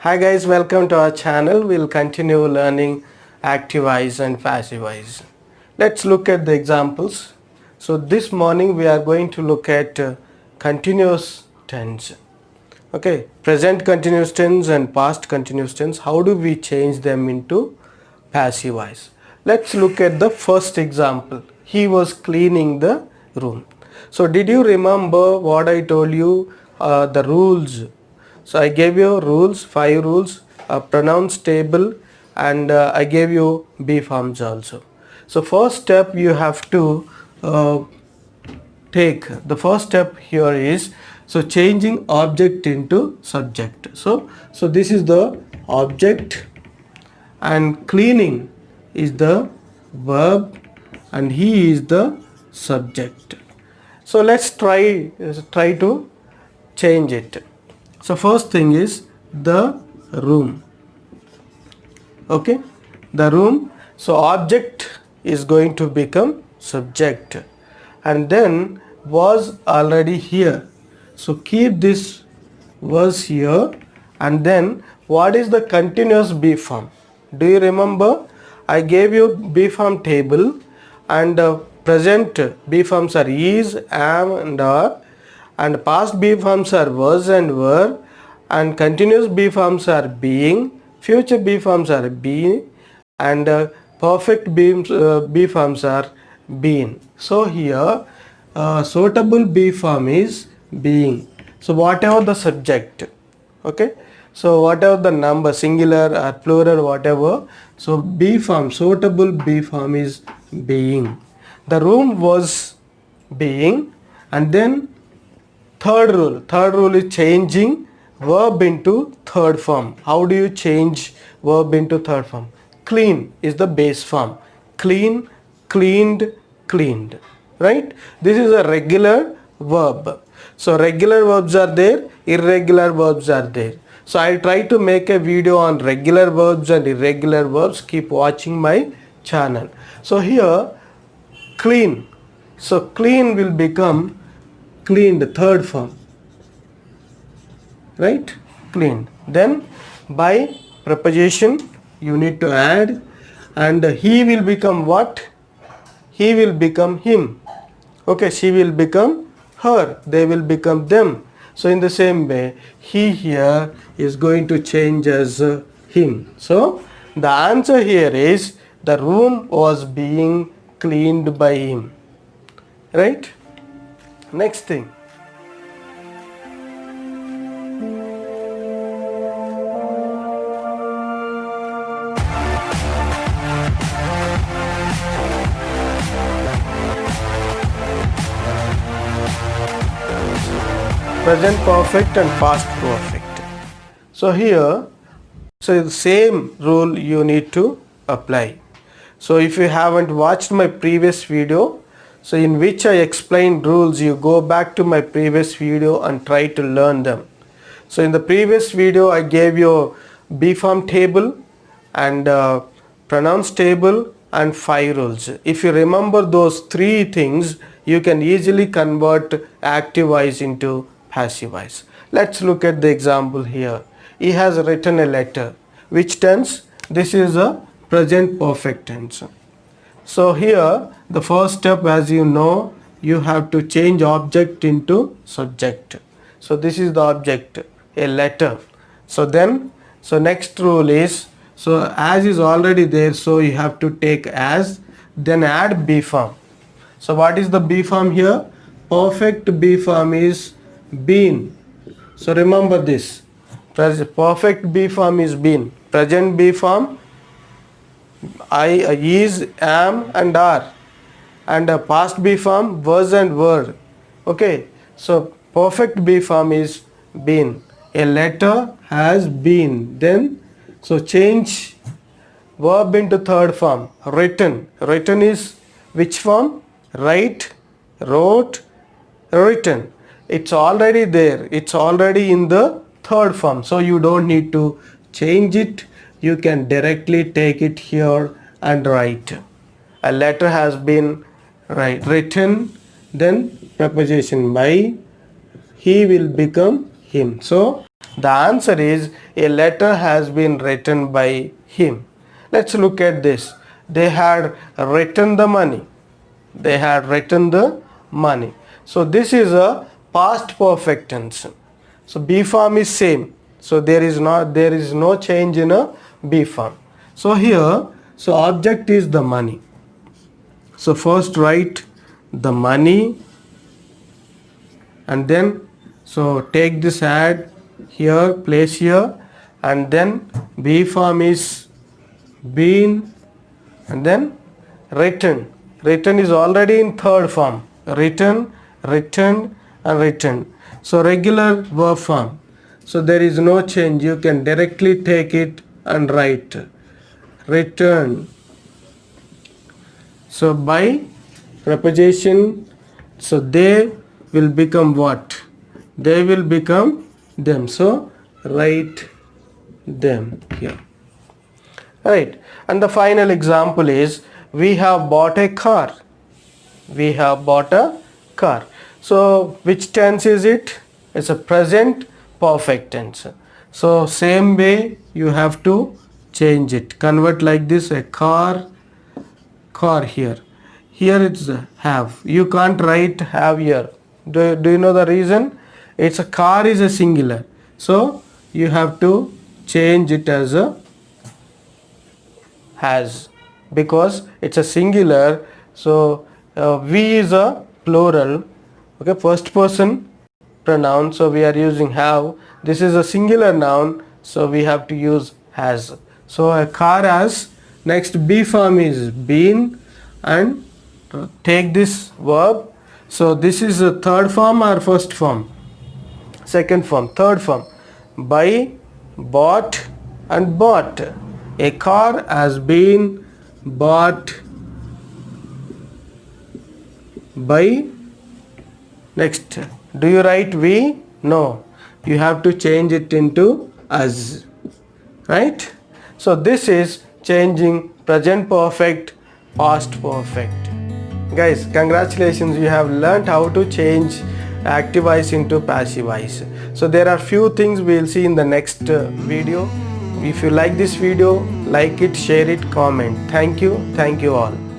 Hi guys, welcome to our channel. We'll continue learning active voice and passive voice. Let's look at the examples. So this morning we are going to look at continuous tense. Okay, present continuous tense and past continuous tense. How do we change them into passive voice? Let's look at the first example. He was cleaning the room. So did you remember what I told you, the rules? So I gave you rules, 5 rules, a pronouns table, and I gave you B forms also. So first step you have to take. The first step here is changing object into subject. So this is the object and cleaning is the verb and he is the subject. So let's try to change it. So first thing is the room. Okay, the room. So object is going to become subject and then was already here. So keep this was here and then what is the continuous B form? Do you remember? I gave you B form table and present B forms are is, am and are, and past B forms are was and were, and continuous B forms are being, future B forms are being, and perfect B forms are been. So here suitable B form is being. So whatever the subject, okay, so whatever the number, singular or plural, whatever, so B form, suitable B form is being. The room was being, and then third rule is changing verb into third form. How do you change verb into third form? Clean is the base form. Clean, cleaned, cleaned. Right? This is a regular verb. So regular verbs are there, irregular verbs are there. So I'll try to make a video on regular verbs and irregular verbs. Keep watching my channel. So here clean. So clean will become cleaned, third form, right? Cleaned. Then by preposition you need to add, and he will become what? He will become him. Okay, she will become her, they will become them. So in the same way he here is going to change as him. So the answer here is the room was being cleaned by him, right? Next thing, present perfect and past perfect. So here, so the same rule you need to apply. So if you haven't watched my previous video, so in which I explained rules, you go back to my previous video and try to learn them. So in the previous video I gave you B form table and pronouns table and 5 rules. If you remember those 3 things, you can easily convert active voice into passive voice. Let's look at the example here. He has written a letter. Which tense? This is a present perfect tense. So here the first step, as you know, you have to change object into subject. So this is the object, a letter. So next rule is, so as is already there, so you have to take as, then add B form. So what is the B form here? Perfect B form is been. So remember this, perfect B form is been. Present B form I, is, am and are, and past B form was and were. Okay, so perfect B form is been. A letter has been. Then so change verb into third form, written. Written is which form? Write, wrote, written. It's already there, it's already in the third form, so you don't need to change it. You can directly take it here and write. A letter has been written, then preposition by, he will become him. So The answer is a letter has been written by him. Let's look at this. They had written the money. They had written the money. So this is a past perfect tense. So B form is same. So there is no change in a B form. So here, so object is the money. So first write the money, and then so take this add here, place here, and then B form is been, and then written. Written is already in third form. Written, returned, and written. So regular verb form. So there is no change. You can directly take it and write return. So by preposition, so they will become what? They will become them. So write them here. Right. And the final example is we have bought a car. We have bought a car. So which tense is it? It's a present perfect tense. So same way you have to change it. Convert like this, a car here. Here it's have. You can't write have here. Do you know the reason? It's a car is a singular. So you have to change it as a has, because it's a singular. So we is a plural, okay, first person pronoun, so we are using have. This is a singular noun, so we have to use has. So a car has. Next B form is been, and take this verb. So this is a third form or first form? Second form, third form. Buy, bought, and bought. A car has been bought by. Next, do you write we? No, you have to change it into us, right? So this is changing present perfect, past perfect. Guys, congratulations, you have learned how to change active voice into passive voice. So there are few things we will see in the next video. If you like this video, like it, share it, comment. Thank you all.